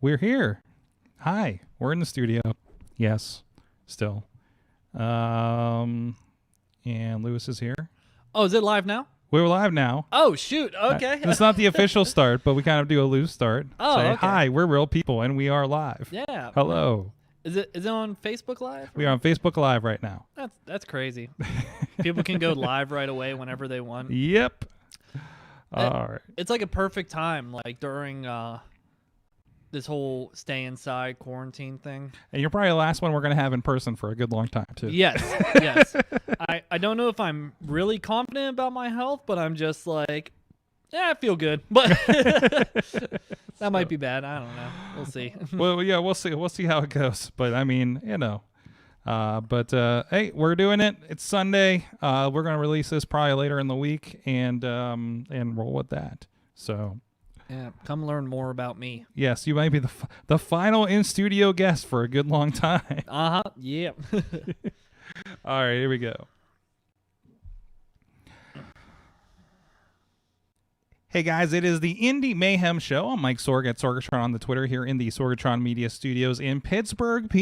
We're here. Hi. We're in the studio. Yes. Still. And Lewis is here. Oh, is it live now? We're live now. Oh, shoot. Okay. It's not the official start, but we kind of do a loose start. Oh, Say, okay. hi, we're real people, and we are live. Yeah. Hello. Is it on Facebook Live? We are on Facebook Live right now. That's crazy. People can go live right away whenever they want. Yep. All right. It's like a perfect time, like during this whole stay inside quarantine thing. And you're probably the last one we're going to have in person for a good long time, too. Yes, yes. I don't know if I'm really confident about my health, but I'm just like, yeah, I feel good. But that might be bad. I don't know. We'll see. Well, yeah, we'll see. We'll see how it goes. But, I mean, you know. Hey, we're doing it. It's Sunday. We're going to release this probably later in the week and roll with that. So, yeah, come learn more about me. yes, you might be the final in-studio guest for a good long time. Uh-huh. Yeah. All right, here we go. Hey guys, it is the Indie Mayhem Show. I'm Mike Sorg at Sorgatron on the Twitter here in the Sorgatron Media Studios in Pittsburgh, PA.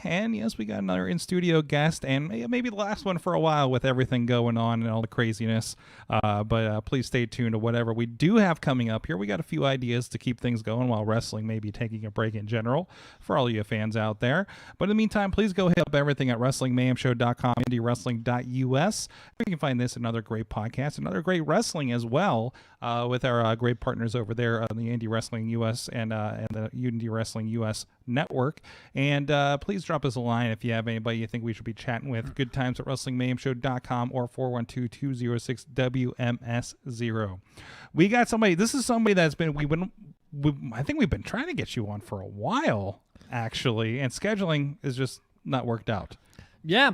And yes, we got another in-studio guest and maybe the last one for a while with everything going on and all the craziness. But please stay tuned to whatever we do have coming up here. We got a few ideas to keep things going while wrestling may be taking a break in general for all you fans out there. But in the meantime, please go hit up everything at WrestlingMayhemShow.com, IndieWrestling.us. You can find this and other great podcasts and other great wrestling as well. With our great partners over there on the Indie Wrestling US and the Indie Wrestling US network. And please drop us a line if you have anybody you think we should be chatting with. Good times at WrestlingMayhemShow.com or 412-206-WMS0. We got somebody. This is somebody that's been I think we've been trying to get you on for a while, actually, and scheduling is just not worked out. Yeah.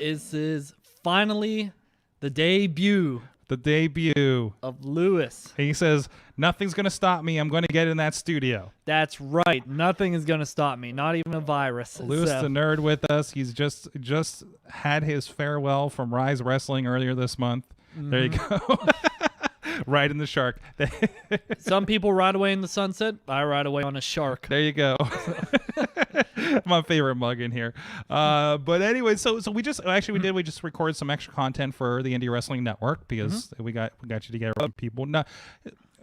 This is finally the debut. The debut of Lewis. He says, nothing's going to stop me. I'm going to get in that studio. That's right. Nothing is going to stop me. Not even a virus. Lewis the Nerd with us. He's just had his farewell from Rise Wrestling earlier this month. Mm-hmm. There you go. Ride in the shark. Some people ride away in the sunset. I ride away on a shark. There you go. My favorite mug in here. But anyway, so we just recorded some extra content for the Indie Wrestling Network because we got you together with people. Now,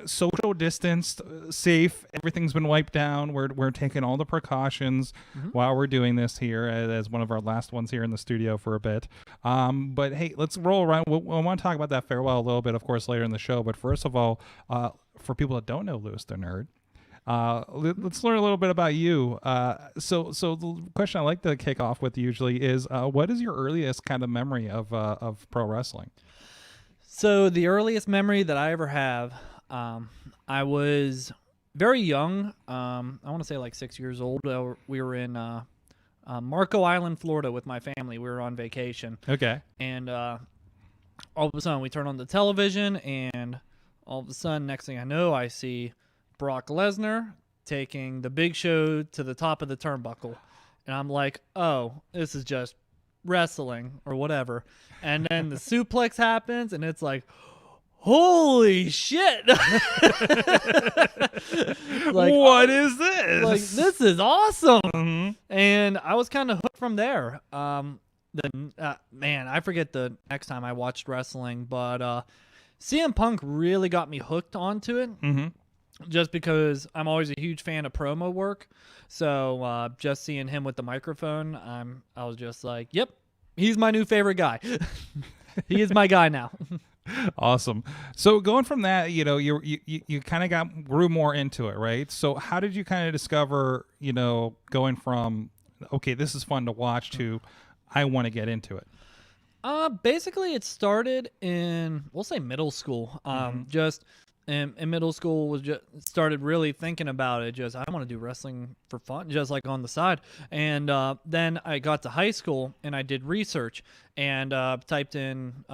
social distanced, safe. Everything's been wiped down. We're taking all the precautions while we're doing this here as one of our last ones here in the studio for a bit. But hey, let's roll around. We want to talk about that farewell a little bit, of course, later in the show. But first of all, for people that don't know Lewis the Nerd, let's learn a little bit about you. So the question I like to kick off with usually is, what is your earliest kind of memory of pro wrestling? So the earliest memory that I ever have, I was very young. I want to say like 6 years old. We were in Marco Island, Florida with my family. We were on vacation. Okay. And all of a sudden we turn on the television and all of a sudden, next thing I know, I see Brock Lesnar taking the Big Show to the top of the turnbuckle. And I'm like, oh, this is just wrestling or whatever. And then the suplex happens and it's like, holy shit. Like, what is this? Like, this is awesome. Mm-hmm. And I was kind of hooked from there. Man, I forget the next time I watched wrestling, but CM Punk really got me hooked onto it. Mm-hmm. Just because I'm always a huge fan of promo work. So just seeing him with the microphone, I was just like, yep, he's my new favorite guy. He is my guy now. Awesome. So going from that, you kind of grew more into it, right? So how did you kind of discover, going from, okay, this is fun to watch to I want to get into it? Basically, it started in, we'll say middle school. Just in middle school was just started really thinking about it. Just I want to do wrestling for fun, just like on the side. And then I got to high school and I did research and typed in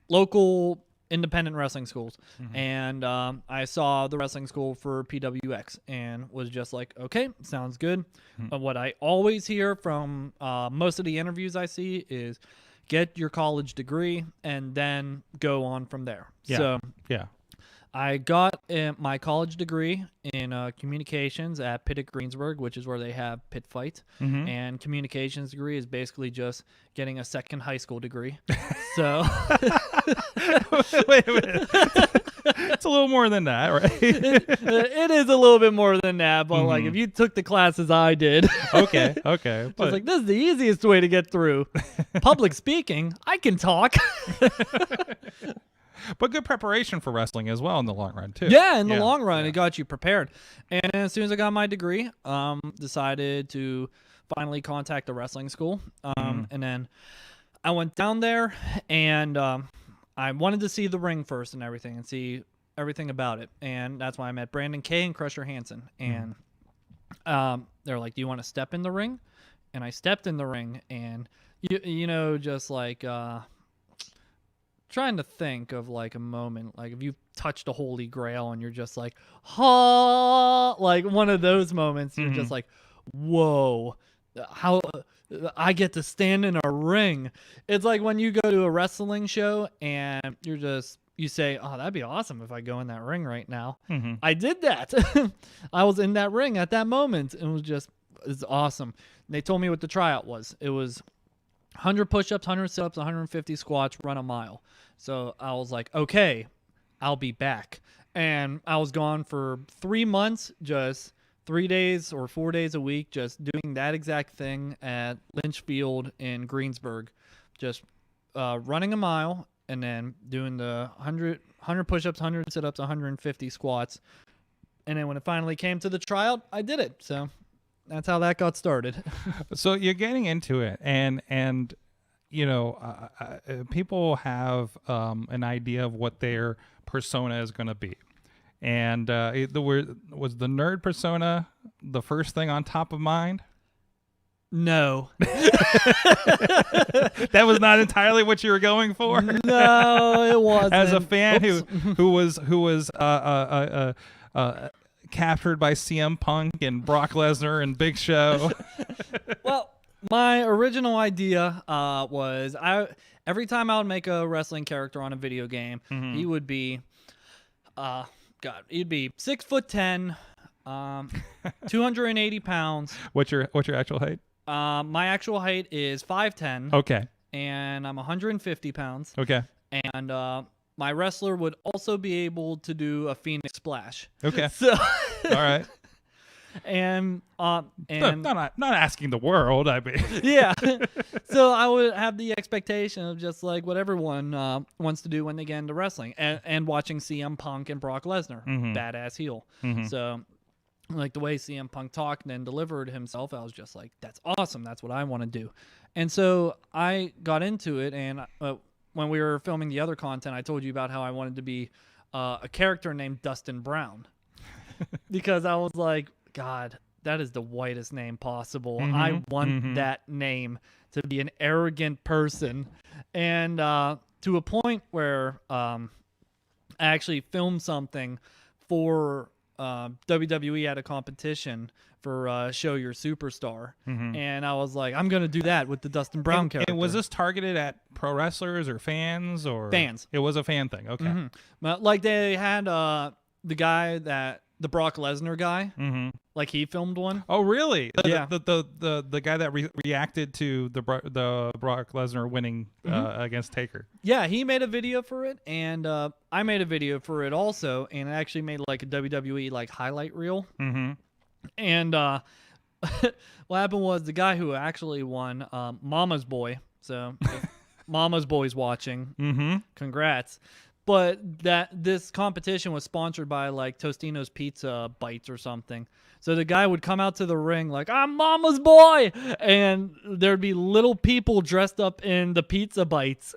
local independent wrestling schools. And I saw the wrestling school for PWX and was just like, okay, sounds good. What I always hear from most of the interviews I see is get your college degree and then go on from there. Yeah. So yeah. I got my college degree in communications at Pitt at Greensburg, which is where they have Pitt Fight. Mm-hmm. And communications degree is basically just getting a second high school degree. So Wait a minute. It's a little more than that, right? it is a little bit more than that, but like if you took the classes I did, Okay. I was like, this is the easiest way to get through. Public speaking, I can talk. But good preparation for wrestling as well in the long run too. Yeah, in the long run, it got you prepared. And as soon as I got my degree, decided to finally contact the wrestling school. And then I went down there, and I wanted to see the ring first and everything, and see everything about it. And that's why I met Brandon Kay and Crusher Hansen. And they're like, "Do you want to step in the ring?" And I stepped in the ring, and you know, just like trying to think of like a moment, like if you've touched a holy grail and you're just like, ha, like one of those moments. You're just like, whoa, how I get to stand in a ring. It's like when you go to a wrestling show and you say, oh, that'd be awesome if I go in that ring right now. I did that. I was in that ring at that moment. It's awesome. And they told me what the tryout was. It was 100 push-ups, 100 sit-ups, 150 squats, run a mile. So I was like, okay, I'll be back. And I was gone for 3 months, just 3 days or 4 days a week, just doing that exact thing at Lynch Field in Greensburg, just running a mile and then doing the 100 push-ups, 100 sit-ups, 150 squats. And then when it finally came to the tryout, I did it. So that's how that got started. So you're getting into it, and you know, people have an idea of what their persona is going to be, and was the nerd persona the first thing on top of mind? No. That was not entirely what you were going for. No, it wasn't. As a fan who was captured by CM Punk and Brock Lesnar and Big Show. Well, my original idea was every time I would make a wrestling character on a video game, he would be, he'd be 6'10", 280 pounds. What's your actual height? My actual height is 5'10". Okay. And I'm 150 pounds. Okay. And my wrestler would also be able to do a Phoenix Splash. Okay. So, all right. And not asking the world. I mean, yeah. So I would have the expectation of just like what everyone wants to do when they get into wrestling, and watching CM Punk and Brock Lesnar, badass heel. So, like the way CM Punk talked and delivered himself, I was just like, that's awesome. That's what I want to do. And so I got into it, and when we were filming the other content, I told you about how I wanted to be a character named Dustin Brown. Because I was like, God, that is the whitest name possible. I want that name to be an arrogant person. And to a point where I actually filmed something for WWE at a competition for Show Your Superstar. And I was like, I'm going to do that with the Dustin Brown character. And was this targeted at pro wrestlers or fans? Or fans? It was a fan thing. Okay. But like they had the guy the Brock Lesnar guy, like he filmed one. Oh, really? Yeah. The guy that reacted to the Brock Lesnar winning against Taker. Yeah, he made a video for it, and I made a video for it also, and I actually made like a WWE like highlight reel. And what happened was the guy who actually won, Mama's Boy. So if Mama's Boy's watching, congrats. But this competition was sponsored by like Tostino's Pizza Bites or something. So the guy would come out to the ring like, I'm Mama's Boy, and there'd be little people dressed up in the Pizza Bites.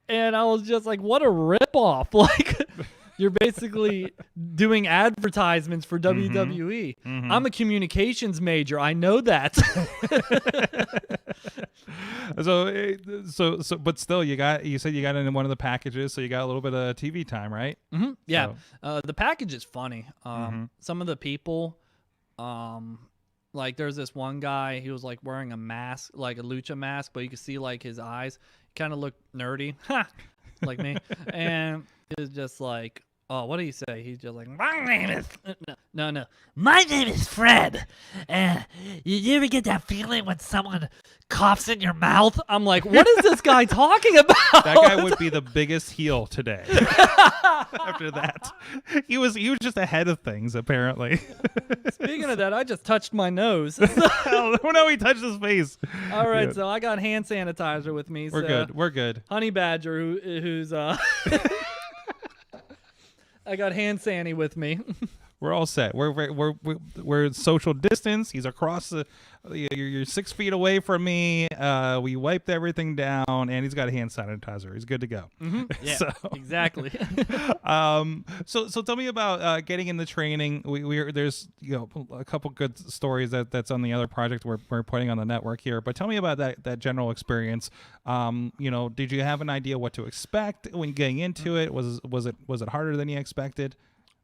And I was just like, what a ripoff. Like, you're basically doing advertisements for WWE. I'm a communications major. I know that. So, but still, you said you got into one of the packages, so you got a little bit of TV time, right? Yeah. So. The package is funny. Some of the people, like there's this one guy, he was like wearing a mask, like a lucha mask, but you could see like his eyes. He kind of looked nerdy, like me. And it was just like, Oh, what do you say? He's just like, My name is no. My name is Fred. And you ever get that feeling when someone coughs in your mouth? I'm like, what is this guy talking about? That guy would be the biggest heel today. After that, he was just ahead of things apparently. Speaking of that, I just touched my nose. Oh no, he touched his face. All right, Yeah. so I got hand sanitizer with me. We're so good. We're good. Honey Badger, who's I got hand sanny with me. We're all set. We're social distance. He's across you're 6 feet away from me. We wiped everything down, and he's got a hand sanitizer. He's good to go. Yeah, So, exactly. so tell me about getting in the training. There's a couple good stories that's on the other project we're putting on the network here. But tell me about that general experience. Did you have an idea what to expect when getting into it? Was it harder than you expected?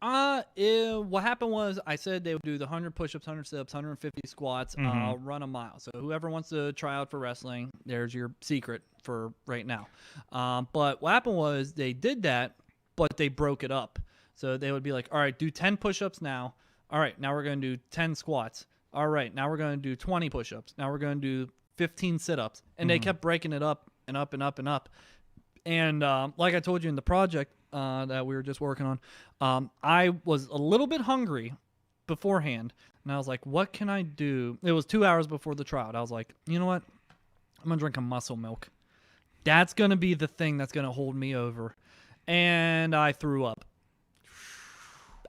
What happened was I said they would do the 100 push-ups, 100 sit-ups, 150 squats, run a mile. So whoever wants to try out for wrestling, there's your secret for right now. But what happened was they did that, but they broke it up. So they would be like, all right, do 10 push-ups now. All right, now we're going to do 10 squats. All right, now we're going to do 20 push-ups. Now we're going to do 15 sit-ups. And they kept breaking it up and up and up and up. And like I told you in the project that we were just working on, I was a little bit hungry beforehand. And I was like, what can I do? It was 2 hours before the trial. I was like, you know what? I'm going to drink a muscle milk. That's going to be the thing that's going to hold me over. And I threw up.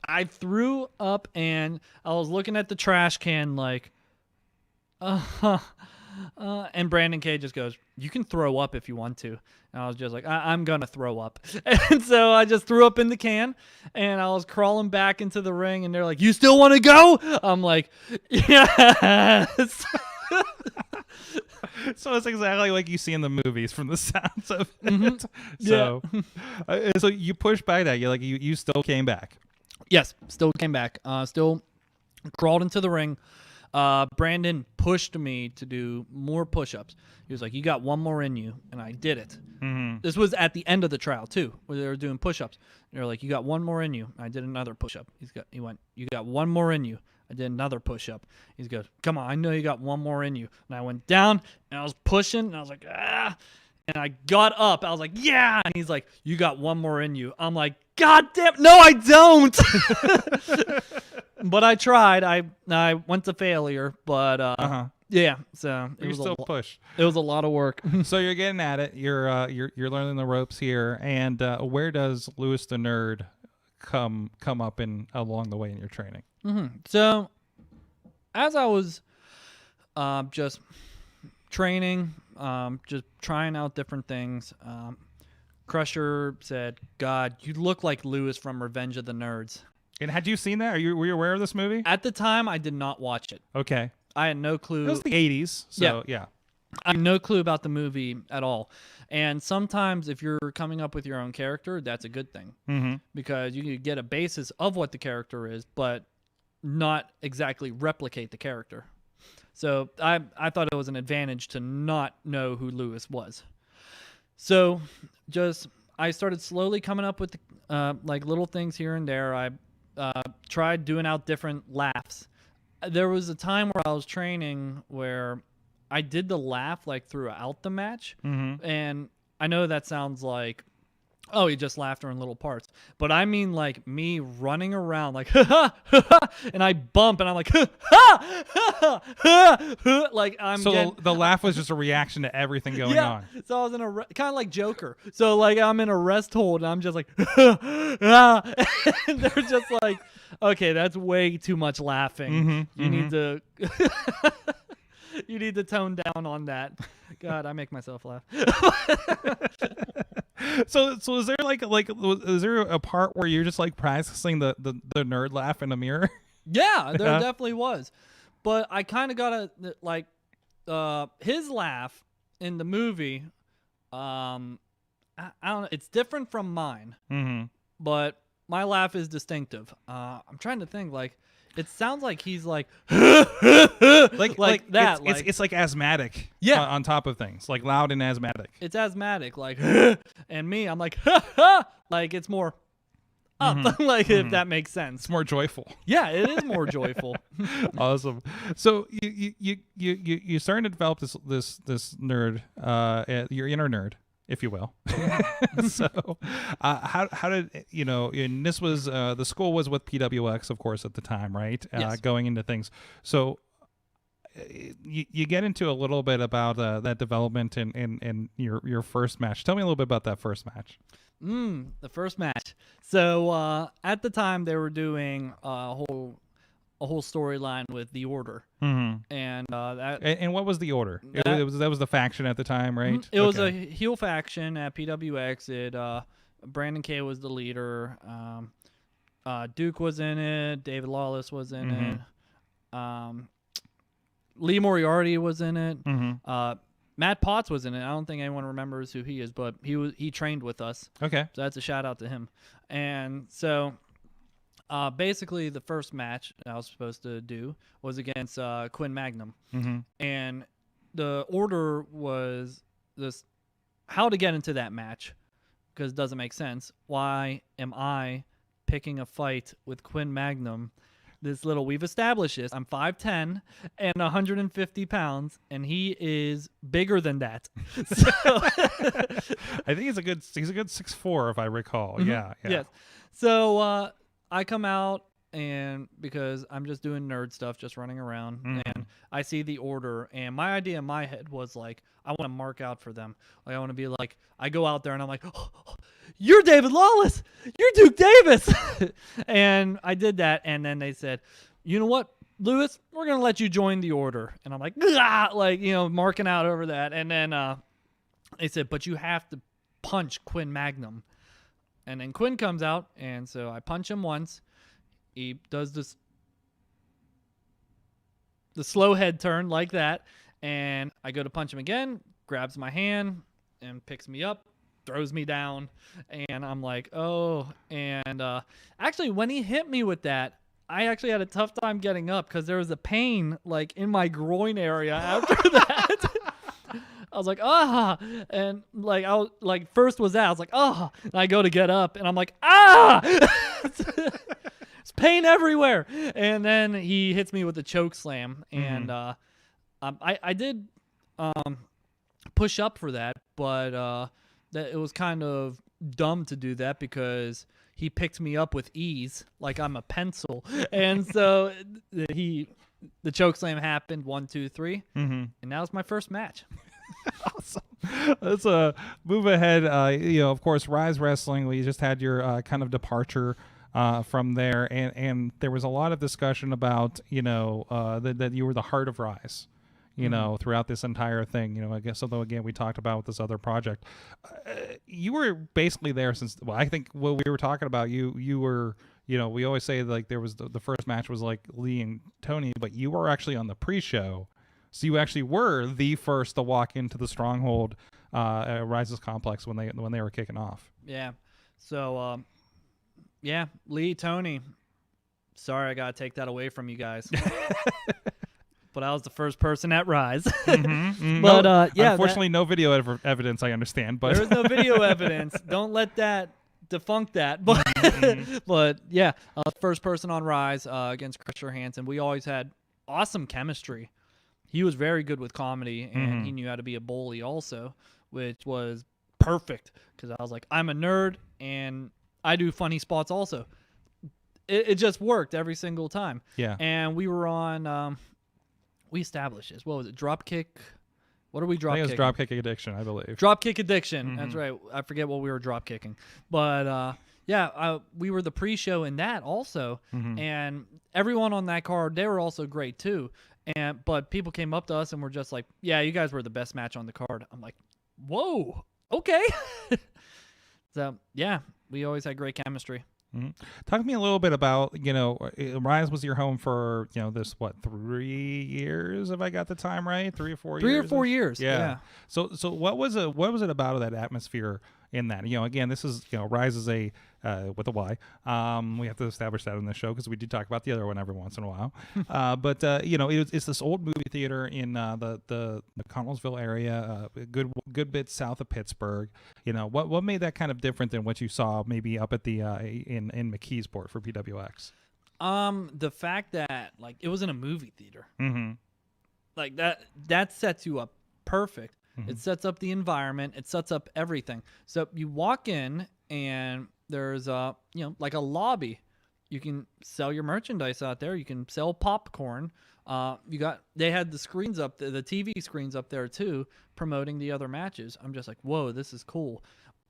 I threw up, and I was looking at the trash can like, and Brandon K just goes, you can throw up if you want to. And I was just like, I'm going to throw up. And so I just threw up in the can, and I was crawling back into the ring, and they're like, you still want to go? I'm like, yes. So it's exactly like you see in the movies from the sounds of it. So, so you pushed back that you still came back. Yes, still came back. Still crawled into the ring. Brandon pushed me to do more push-ups. He was like, you got one more in you, and I did it. This was at the end of the trial, too, where they were doing push-ups. And they're like, you got one more in you. I did another push-up. He went, you got one more in you. I did another push-up. He goes, come on, I know you got one more in you. And I went down, and I was pushing, and I was like, ah. And I got up. I was like, yeah. And he's like, you got one more in you. I'm like, God damn, no, I don't. But I tried. I went to failure, but yeah. So it was still push. It was a lot of work. So you're getting at it. You're learning the ropes here. And where does Lewis the Nerd come up in along the way in your training? So as I was just training, just trying out different things, Crusher said, God, you look like Lewis from Revenge of the Nerds. And had you seen that? Were you aware of this movie? At the time, I did not watch it. Okay. I had no clue. It was the 80s. So yeah. I had no clue about the movie at all. And sometimes if you're coming up with your own character, that's a good thing. Because you can get a basis of what the character is, but not exactly replicate the character. So I thought it was an advantage to not know who Lewis was. So I started slowly coming up with like little things here and there. I tried doing out different laughs. There was a time where I was training where I did the laugh like throughout the match. And I know that sounds like, oh, he just laughed in little parts. But I mean like me running around like, and I bump and I'm like, like I'm So the laugh was just a reaction to everything going on. So I was in kind of like Joker. So like I'm in a rest hold and I'm just like, and they're just like, okay, that's way too much laughing. You need to you need to tone down on that. God, I make myself laugh. So is there is there a part where you're just like practicing the nerd laugh in the mirror? Yeah, there definitely was. But I kind of got like his laugh in the movie. I don't know. It's different from mine, but my laugh is distinctive. I'm trying to think. Like, it sounds like he's like like that. It's like asthmatic. Yeah. On top of things, like loud and asthmatic. It's asthmatic. Like, and me, I'm like, like it's more. up, like if that makes sense. It's more joyful. Yeah, it is more joyful. Awesome. So you starting to develop this nerd, your inner nerd, if you will. So how did and this was the school was with PWX, of course, at the time, right? Yes. Going into things. So you get into a little bit about that development in your first match. Tell me a little bit about that first match. The first match. So at the time they were doing a whole storyline with the Order, and that And what was the Order? That was the faction at the time, right? It was a heel faction at PWX. Brandon K was the leader. Duke was in it. David Lawless was in it. Lee Moriarty was in it. Matt Potts was in it. I don't think anyone remembers who he is, but he trained with us. Okay. So that's a shout out to him. And so basically the first match I was supposed to do was against Quinn Magnum. And the order was this: how to get into that match, because it doesn't make sense. Why am I picking a fight with Quinn Magnum? We've established this. I'm 5'10" and 150 pounds, and he is bigger than that. So I think he's a good 6'4", if I recall. Yeah. Yes. So I come out, and because I'm just doing nerd stuff, just running around, and I see the Order, and my idea in my head was like, I want to mark out for them. Like, I want to be like, I go out there and I'm like, oh, you're David Lawless, you're Duke Davis. And I did that, and then they said, you know what, Lewis, we're gonna let you join the Order. And I'm like, marking out over that. And then they said, but you have to punch Quinn Magnum. And then Quinn comes out, and so I punch him once. He does the slow head turn like that, and I go to punch him again, grabs my hand and picks me up, throws me down, and I'm like, oh. And actually, when he hit me with that, I actually had a tough time getting up because there was a pain like in my groin area after that. I was like, and like I was like, first was that I was like, and I go to get up, and I'm like, It's pain everywhere. And then he hits me with a choke slam, and I did push up for that, but that it was kind of dumb to do that because he picked me up with ease like I'm a pencil. And so the choke slam happened, 1, 2, 3, and that was my first match. Awesome. Let's move ahead. Of course, Rise Wrestling, we just had your kind of departure from there, and there was a lot of discussion about that you were the heart of Rise, throughout this entire thing. I guess, although again we talked about with this other project, you were basically there since. Well, I think what we were talking about, you were. We always say like there was the first match was like Lee and Tony, but you were actually on the pre-show, so you actually were the first to walk into the Stronghold Rises complex when they were kicking off. Yeah. So. Yeah, Lee, Tony. Sorry, I gotta take that away from you guys. But I was the first person at Rise. But unfortunately, no video evidence. I understand, but there is no video evidence. Don't let that defunct that. But but yeah, first person on Rise against Crusher Hansen. We always had awesome chemistry. He was very good with comedy, and he knew how to be a bully also, which was perfect because I was like, I'm a nerd and I do funny spots also. It just worked every single time. Yeah. And we were on, we established this. What was it? Dropkick? What are we dropkicking? I think it was Dropkick Addiction, I believe. Dropkick Addiction. That's right. I forget what we were dropkicking. But we were the pre-show in that also. And everyone on that card, they were also great too. But people came up to us and were just like, yeah, you guys were the best match on the card. I'm like, whoa, okay. So, yeah. We always had great chemistry. Talk to me a little bit about, Rise was your home for, 3 years, if I got the time right? 3 or 4 years? 3 or 4 years. Yeah. So what was it about that atmosphere, in that. Again, this is Rise is a with a Y. We have to establish that in the show because we do talk about the other one every once in a while. But it's this old movie theater in the Connellsville area, a good bit south of Pittsburgh. What made that kind of different than what you saw maybe up at the in McKeesport for PWX? The fact that like it was in a movie theater, like that sets you up perfect. It sets up the environment. It sets up everything. So you walk in and there's like a lobby. You can sell your merchandise out there. You can sell popcorn. They had the screens up there, the TV screens up there too, promoting the other matches. I'm just like, whoa, this is cool.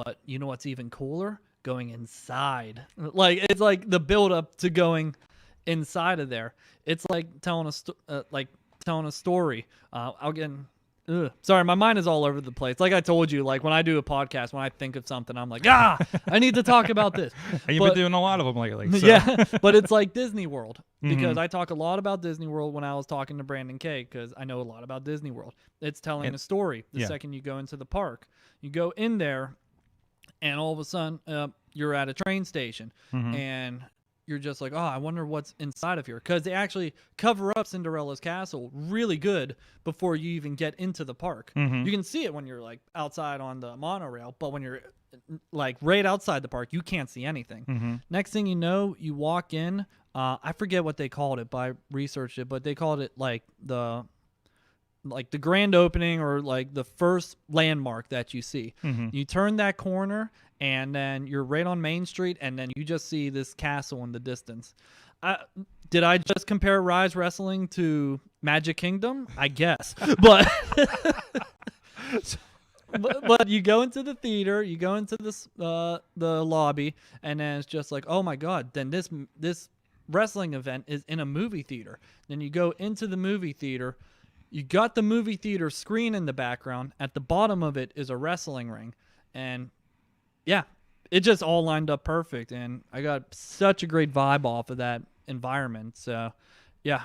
But you know what's even cooler? Going inside. Like it's like the build up to going inside of there. It's like telling a story. Sorry, my mind is all over the place. Like I told you, like when I do a podcast, when I think of something, I'm like, I need to talk about this. You've been doing a lot of them lately. So. Yeah, but it's like Disney World because I talk a lot about Disney World when I was talking to Brandon Kay because I know a lot about Disney World. It's telling a story. The second you go into the park, you go in there, and all of a sudden you're at a train station, and you're just like, oh, I wonder what's inside of here. Because they actually cover up Cinderella's castle really good before you even get into the park. You can see it when you're like outside on the monorail, but when you're like right outside the park, you can't see anything. Next thing you know, you walk in. I forget what they called it, but I researched it, but they called it like the grand opening or like the first landmark that you see. You turn that corner and then you're right on Main Street and then you just see this castle in the distance. Did I just compare Rise Wrestling to Magic Kingdom? I guess. But but you go into the theater, you go into this the lobby, and then it's just like, oh my God, then this wrestling event is in a movie theater. Then you go into the movie theater. You got the movie theater screen in the background. At the bottom of it is a wrestling ring. And yeah, it just all lined up perfect. And I got such a great vibe off of that environment. So yeah,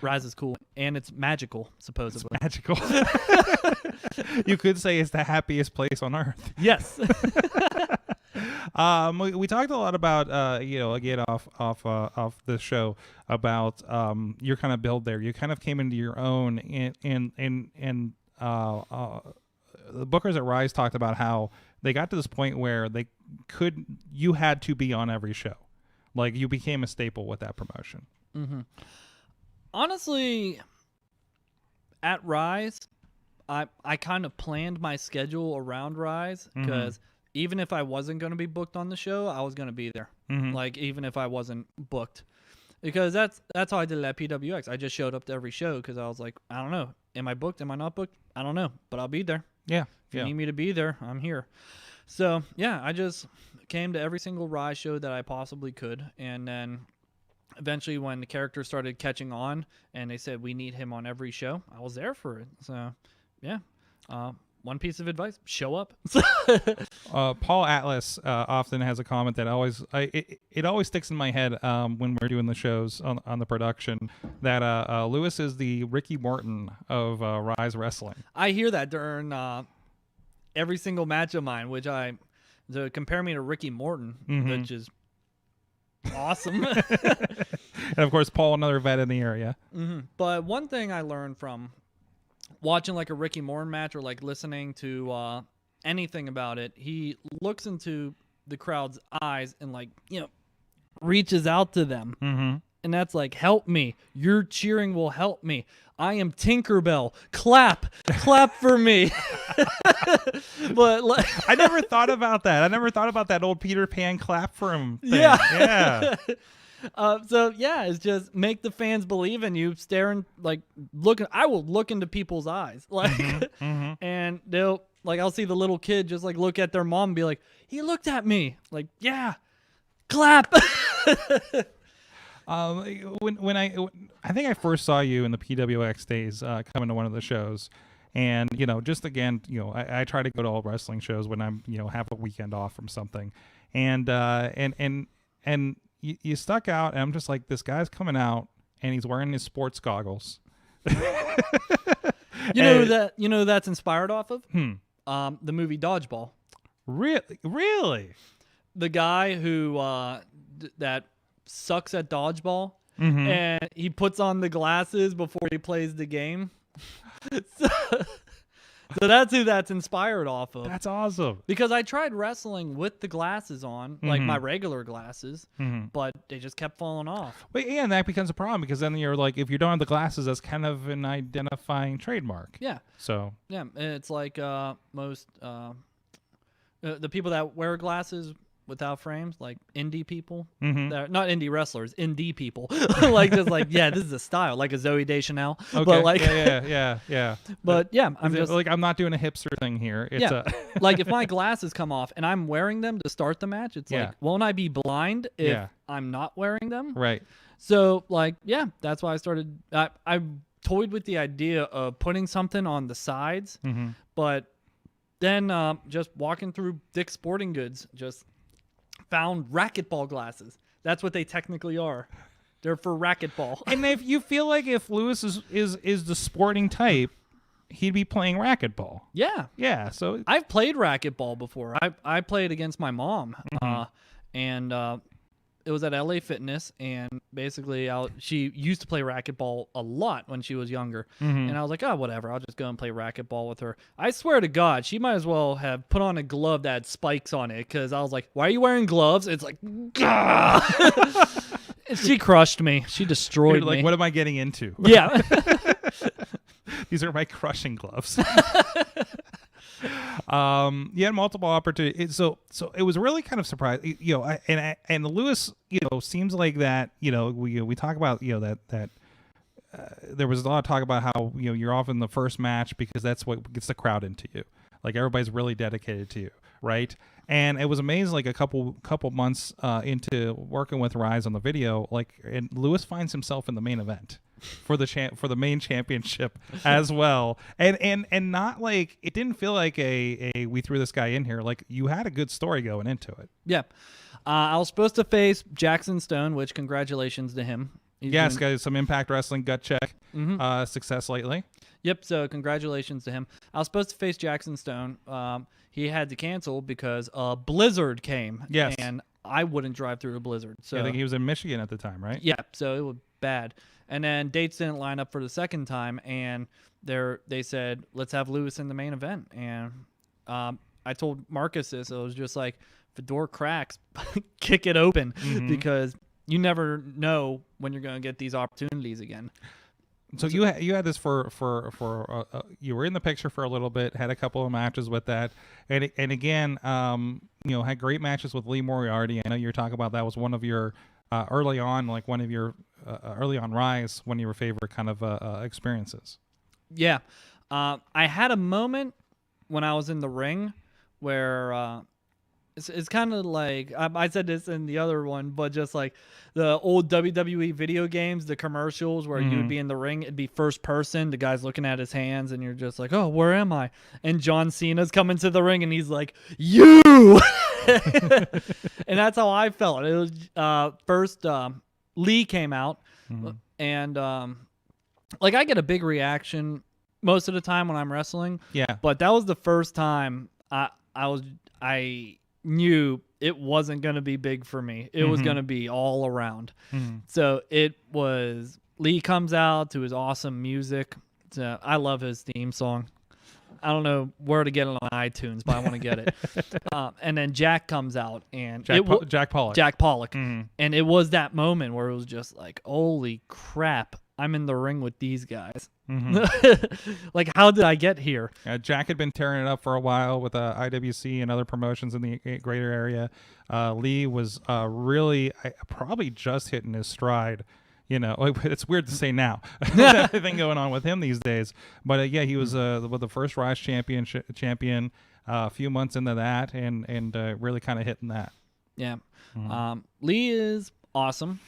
Rise is cool. And it's magical, supposedly. It's magical. You could say it's the happiest place on earth. Yes. We talked a lot about again off the show about your kind of build there. You kind of came into your own, and the bookers at Rise talked about how they got to this point where you had to be on every show, like you became a staple with that promotion. Honestly, at Rise, I kind of planned my schedule around Rise because. Even if I wasn't going to be booked on the show, I was going to be there. Like, even if I wasn't booked. Because that's how I did it at PWX. I just showed up to every show because I was like, I don't know. Am I booked? Am I not booked? I don't know. But I'll be there. Yeah. If you need me to be there, I'm here. So, yeah, I just came to every single Rise show that I possibly could. And then eventually when the character started catching on and they said, we need him on every show, I was there for it. So, yeah. One piece of advice: show up. Paul Atlas often has a comment that it always sticks in my head when we're doing the shows on the production that Lewis is the Ricky Morton of Rise Wrestling. I hear that during every single match of mine, to compare me to Ricky Morton, which is awesome. And of course, Paul, another vet in the area. But one thing I learned from watching like a Ricky Morton match or like listening to anything about it, he looks into the crowd's eyes and like, reaches out to them. And that's like, help me. Your cheering will help me. I am Tinkerbell. Clap for me. But I never thought about that. I never thought about that old Peter Pan clap for him thing. Yeah. So yeah, it's just make the fans believe in you, staring, like looking. I will look into people's eyes, like, and they'll like, I'll see the little kid just like look at their mom and be like, he looked at me, like, yeah, clap. When I think I first saw you in the PWX days, coming to one of the shows, and just again, I try to go to all wrestling shows when I'm have a weekend off from something, and you stuck out, and I'm just like, this guy's coming out, and he's wearing his sports goggles. That's inspired off of the movie Dodgeball. Really? The guy who that sucks at dodgeball, Mm-hmm. and he puts on the glasses before he plays the game. So that's who that's inspired off of. That's awesome. Because I tried wrestling with the glasses on, like my regular glasses, but they just kept falling off. But yeah, and that becomes a problem because then you're like, if you don't have the glasses, that's kind of an identifying trademark. Yeah. So Yeah, it's like most the people that wear glasses without frames, like indie people, that not indie wrestlers, indie people, like just like this is a style, like a Zoe Deschanel. okay, But like yeah. But yeah, I'm just like I'm not doing a hipster thing here. It's like if my glasses come off and I'm wearing them to start the match, it's like, won't I be blind if I'm not wearing them? right. So like, that's why I started. I toyed with the idea of putting something on the sides, but then just walking through Dick's Sporting Goods, just found racquetball glasses. That's what they technically are. They're for racquetball. And if you feel like if Lewis is the sporting type, he'd be playing racquetball. Yeah. Yeah. So I've played racquetball before. I played against my mom, and it was at LA Fitness, and basically she used to play racquetball a lot when she was younger, and I was like, oh, whatever, I'll just go and play racquetball with her. I swear to God, she might as well have put on a glove that had spikes on it, because I was like, why are you wearing gloves? It's like, she crushed me. She destroyed like, me. what am I getting into? Yeah. These are my crushing gloves. You had multiple opportunities, so it was really kind of surprising, and Lewis, seems like that, we talk about, that there was a lot of talk about how, you're often the first match because that's what gets the crowd into you, like everybody's really dedicated to you, right? And it was amazing, like a couple months into working with Rise on the video, and Lewis finds himself in the main event for the main championship as well, and not like, it didn't feel like a we threw this guy in here, like you had a good story going into it. Yeah. I was supposed to face Jackson Stone, which congratulations to him. Yes, got some Impact Wrestling gut check success lately. Yep, so congratulations to him. I was supposed to face Jackson Stone. He had to cancel because a blizzard came. Yes. And I wouldn't drive through a blizzard. So I think he was in Michigan at the time, right? Yeah, so it was bad. And then dates didn't line up for the second time, and they said, let's have Lewis in the main event. And I told Marcus this. It was just like, if the door cracks, kick it open, because you never know when you're going to get these opportunities again. So you had this for you were in the picture for a little bit, had a couple of matches with that, and again, had great matches with Lee Moriarty. I know you're talking about that was one of your early on Rise, one of your favorite kind of experiences. Yeah, I had a moment when I was in the ring where it's kind of like I said this in the other one, but just like the old WWE video games, the commercials where you would be in the ring, it'd be first person, the guy's looking at his hands, and you're just like, oh, where am I? And John Cena's coming to the ring, and he's like, you! And that's how I felt. It was first Lee came out, and like I get a big reaction most of the time when I'm wrestling. Yeah. But that was the first time I knew it wasn't going to be big for me. It was going to be all around. So it was, Lee comes out to his awesome music. So I love his theme song. I don't know where to get it on iTunes, but I want to get it. And then Jack comes out, and Jack Pollock. Jack Pollock. And it was that moment where it was just like, holy crap, I'm in the ring with these guys. Like, how did I get here? Jack had been tearing it up for a while with IWC and other promotions in the greater area. Lee was really probably just hitting his stride. It's weird to say now with everything going on with him these days. But he was the first Rise champion a few months into that, and really kind of hitting that. Yeah. Lee is awesome.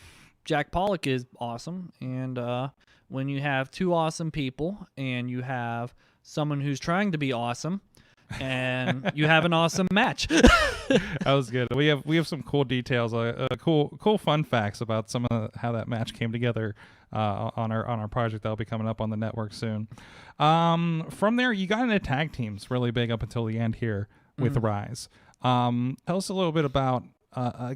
Jack Pollock is awesome. And when you have two awesome people and you have someone who's trying to be awesome, and you have an awesome match. That was good. We have some cool details, cool fun facts about some of how that match came together on our project that'll be coming up on the network soon. From there, you got into tag teams really big up until the end here with Rise. Tell us a little bit about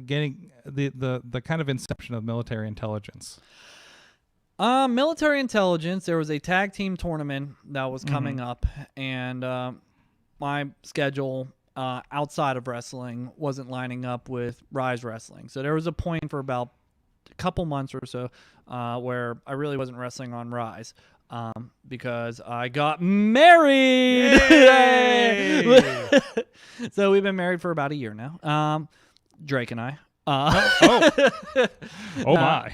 getting the kind of inception of military intelligence. Military intelligence. There was a tag team tournament that was coming up, and my schedule outside of wrestling wasn't lining up with Rise Wrestling. So there was a point for about a couple months or so where I really wasn't wrestling on Rise because I got married. So we've been married for about a year now. Drake and I. Oh my.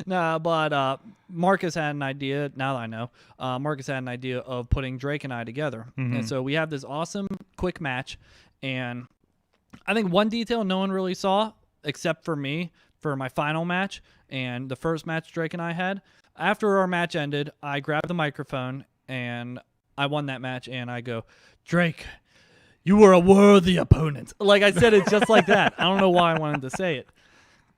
No, but Marcus had an idea. Now that I know, Marcus had an idea of putting Drake and I together, and so we have this awesome quick match. And I think one detail no one really saw, except for me, for my final match and the first match Drake and I had. After our match ended, I grabbed the microphone and I won that match. And I go, Drake, you were a worthy opponent. Like I said it just like that. I don't know why I wanted to say it.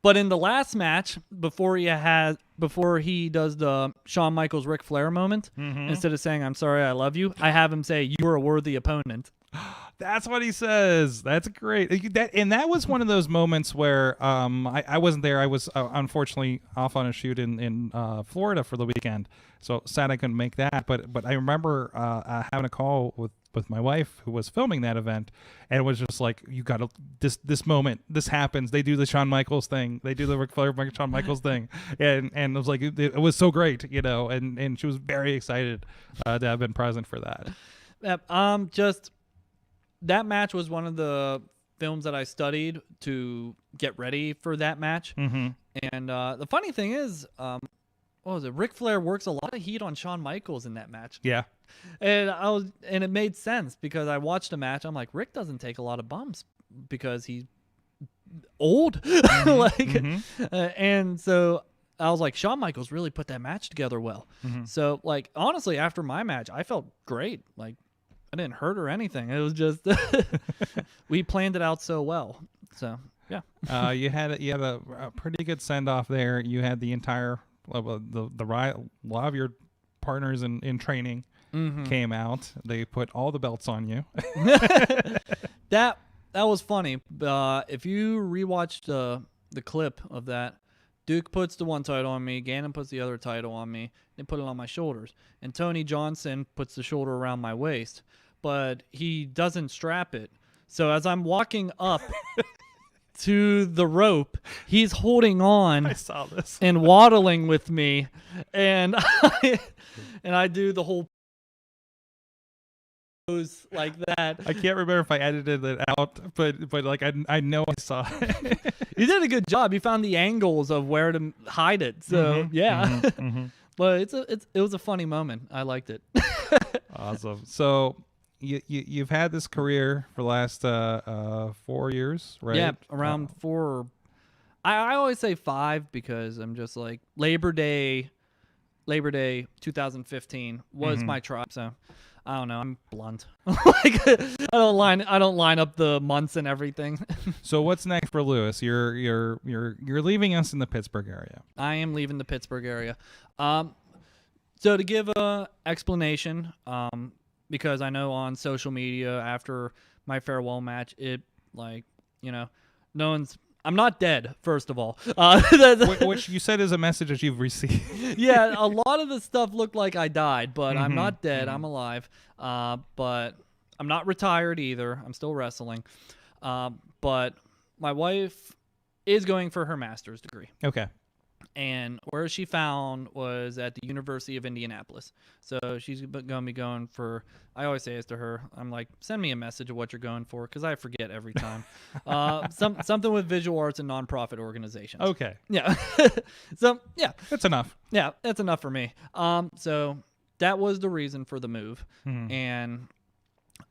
But in the last match, before he does the Shawn Michaels Ric Flair moment, instead of saying, I'm sorry, I love you, I have him say, you were a worthy opponent. That's what he says. That's great. That was one of those moments where I wasn't there. I was unfortunately off on a shoot in Florida for the weekend, so sad I couldn't make that. But I remember having a call with my wife who was filming that event, and it was just like, you got to this moment. This happens. They do the Shawn Michaels thing. They do the Ric Flair Shawn Michaels thing, and it was like it was so great, you know. And she was very excited to have been present for that. Just. That match was one of the films that I studied to get ready for that match. And the funny thing is, what was it? Ric Flair works a lot of heat on Shawn Michaels in that match. Yeah. And it made sense because I watched the match. I'm like, Rick doesn't take a lot of bumps because he's old. And so I was like, Shawn Michaels really put that match together well. So like, honestly, after my match, I felt great. Like, I didn't hurt or anything. It was just we planned it out so well. So yeah. You had a pretty good send off there. You had the entire a lot of your partners in training came out. They put all the belts on you. That was funny. If you rewatched the clip of that, Duke puts the one title on me, Gannon puts the other title on me, they put it on my shoulders. And Tony Johnson puts the shoulder around my waist, but he doesn't strap it. So as I'm walking up to the rope, he's holding on I saw this. and waddling with me. And I do the whole pose like that. I can't remember if I edited it out, but like I know I saw it. You did a good job. You found the angles of where to hide it. So yeah, but it was a funny moment. I liked it. Awesome. So you've had this career for the last 4 years, right? Yeah, around 4. I always say 5 because I'm just like Labor Day 2015 was my tribe. So I don't know. I'm blunt. Like I don't line up the months and everything. So what's next for Lewis? You're leaving us in the Pittsburgh area. I am leaving the Pittsburgh area. So to give a explanation, because I know on social media after my farewell match, it I'm not dead, first of all. Which you said is a message that you've received. Yeah, a lot of the stuff looked like I died, but I'm not dead. I'm alive. But I'm not retired either. I'm still wrestling. But my wife is going for her master's degree. Okay. And where she found was at the University of Indianapolis. So she's going to be going for, I always say this to her, I'm like, send me a message of what you're going for, because I forget every time. Something with visual arts and nonprofit organizations. Okay. Yeah. So, yeah. That's enough. Yeah, that's enough for me. So that was the reason for the move. And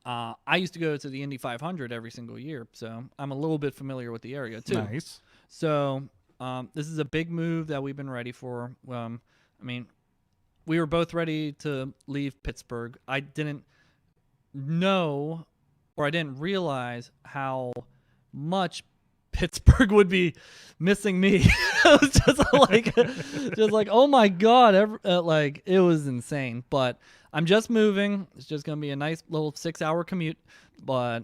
I used to go to the Indy 500 every single year, so I'm a little bit familiar with the area, too. Nice. So this is a big move that we've been ready for. I mean, we were both ready to leave Pittsburgh. I didn't know, or I didn't realize how much Pittsburgh would be missing me. It was just like, oh my God, like it was insane. But I'm just moving. It's just gonna be a nice little 6-hour commute, but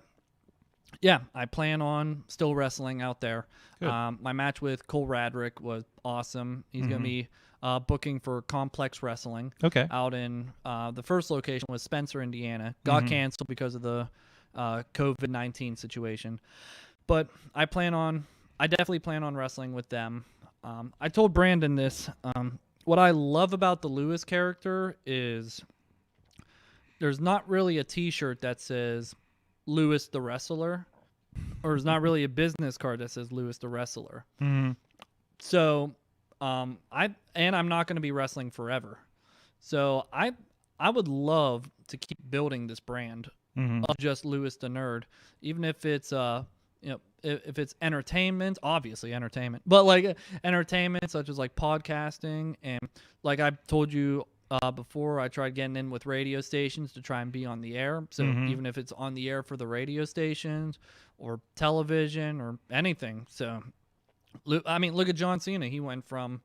Yeah, I plan on still wrestling out there. Good. My match with Cole Radrick was awesome. He's going to be booking for Complex Wrestling Okay. out in the first location was Spencer, Indiana. Got canceled because of the COVID-19 situation. But I definitely plan on wrestling with them. I told Brandon this. What I love about the Lewis character is there's not really a T-shirt that says Lewis the Wrestler, or there's not really a business card that says Lewis the Wrestler. So, I'm not going to be wrestling forever. So I would love to keep building this brand of just Lewis the Nerd, even if it's if it's entertainment, obviously entertainment, but like entertainment such as like podcasting, and like I told you before, I tried getting in with radio stations to try and be on the air. So even if it's on the air for the radio stations or television or anything. So, I mean, look at John Cena. He went from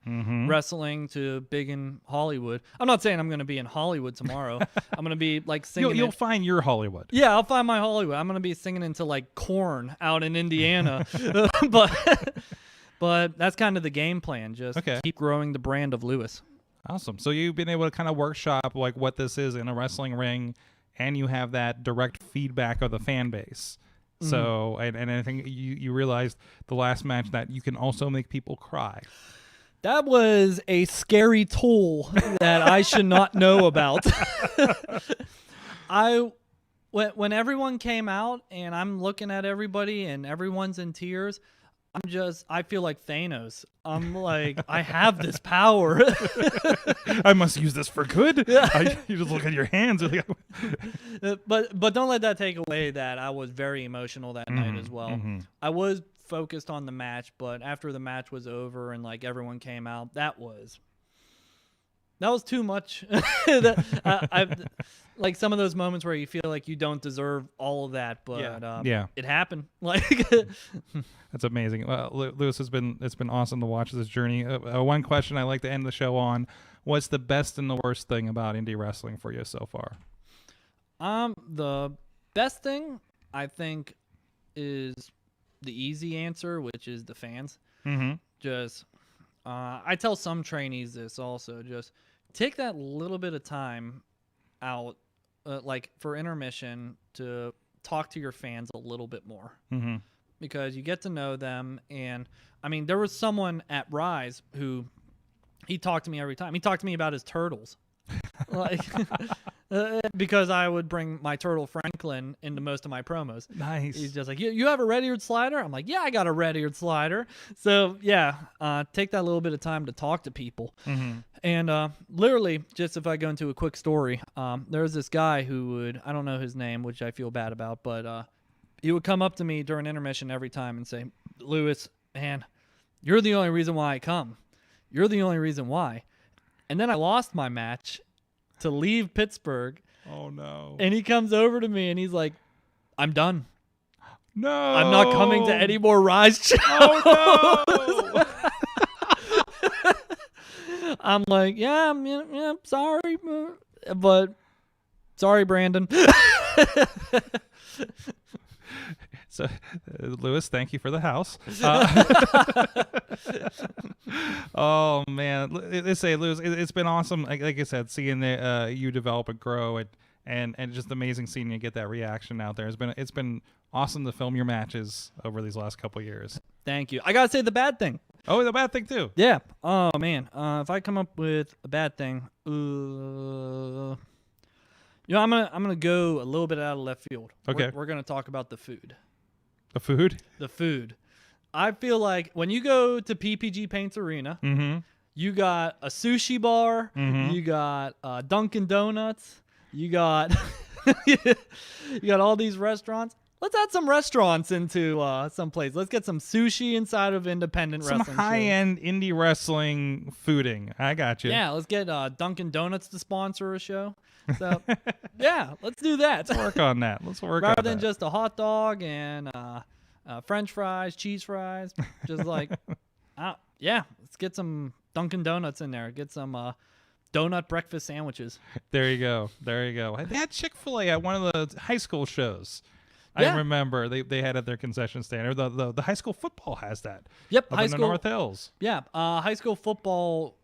wrestling to big in Hollywood. I'm not saying I'm going to be in Hollywood tomorrow. I'm going to be like singing. You'll find your Hollywood. Yeah, I'll find my Hollywood. I'm going to be singing into like Korn out in Indiana. But that's kind of the game plan. Just keep growing the brand of Lewis. Awesome. So you've been able to kind of workshop like what this is in a wrestling ring, and you have that direct feedback of the fan base. So, and I think you realized the last match that you can also make people cry. That was a scary tool that I should not know about. When everyone came out and I'm looking at everybody and everyone's in tears, I feel like Thanos. I'm like, I have this power. I must use this for good. You just look at your hands. But don't let that take away that I was very emotional that night as well. I was focused on the match, but after the match was over and like everyone came out, that was too much. Like some of those moments where you feel like you don't deserve all of that, but it happened. Like that's amazing. Well, Lewis, it's been awesome to watch this journey. One question I like to end the show on: what's the best and the worst thing about indie wrestling for you so far? The best thing I think is the easy answer, which is the fans. Just I tell some trainees this also. Just take that little bit of time out, like for intermission, to talk to your fans a little bit more, because you get to know them. And I mean, there was someone at Rise who he talked to me every time. He talked to me about his turtles, like because I would bring my turtle Franklin into most of my promos. Nice. He's just like, you have a red-eared slider? I'm like, yeah, I got a red-eared slider. So yeah, take that little bit of time to talk to people. And literally, just if I go into a quick story, there was this guy who I don't know his name, which I feel bad about, but he would come up to me during intermission every time and say, Lewis, man, you're the only reason why I come. You're the only reason why. And then I lost my match to leave Pittsburgh. Oh, no. And he comes over to me and he's like, I'm done. No. I'm not coming to any more Rise shows. Oh, no. I'm like, yeah, sorry. But sorry, Brandon. So, Lewis, thank you for the house. Oh man, let's say, Lewis, it's been awesome. Like I said, seeing you develop and grow, and just amazing seeing you get that reaction out there. It's been awesome to film your matches over these last couple years. Thank you. I gotta say the bad thing. Oh, the bad thing too. Yeah. Oh man. If I come up with a bad thing, I'm gonna go a little bit out of left field. Okay. We're gonna talk about the food. The food? The food. I feel like when you go to PPG Paints Arena, you got a sushi bar, you got Dunkin' Donuts, you got you got all these restaurants. Let's add some restaurants into some place. Let's get some sushi inside of independent wrestling. Some high-end indie wrestling fooding. I got you. Yeah, let's get Dunkin' Donuts to sponsor a show. So, yeah, let's do that. Let's work on that. Rather than just a hot dog and French fries, cheese fries, just like, let's get some Dunkin' Donuts in there. Get some donut breakfast sandwiches. There you go. I had Chick-fil-A at one of the high school shows. Yeah. I remember they had at their concession stand. Or the high school football has that. Yep, Up high in the school. North Hills. Yeah, high school football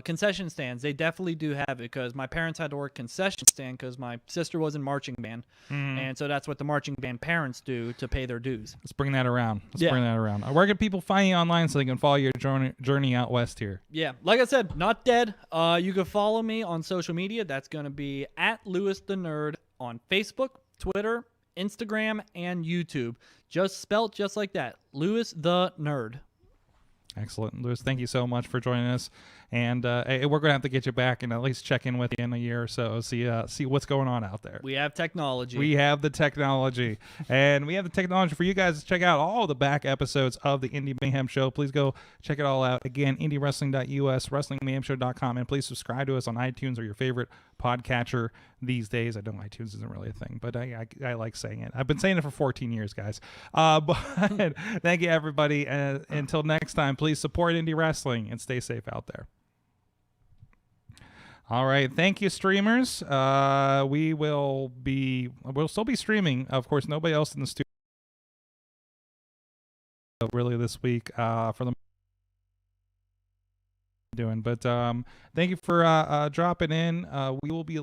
concession stands, they definitely do have it because my parents had to work concession stand because my sister was in marching band. And so that's what the marching band parents do to pay their dues. Let's bring that around. Yeah. Bring that around. Where can people find you online so they can follow your journey out west here? Yeah, like I said, not dead. You can follow me on social media. That's going to be at Lewis the Nerd on Facebook, Twitter, Instagram, and YouTube. Just spelt just like that. Lewis the Nerd. Excellent, Lewis. Thank you so much for joining us, and hey, we're gonna have to get you back and at least check in with you in a year or so. See what's going on out there. We have technology. We have the technology, and we have the technology for you guys to check out all the back episodes of the Indie Mayhem Show. Please go check it all out. Again, indiewrestling.us, wrestlingmayhemshow.com, and please subscribe to us on iTunes or your favorite podcatcher these days. I know iTunes isn't really a thing, but I like saying it. I've been saying it for 14 years, guys. But thank you, everybody. Until next time, please support indie wrestling and stay safe out there. All right. Thank you, streamers. We'll still be streaming. Of course, nobody else in the studio really this week for the doing. But thank you for dropping in. We will be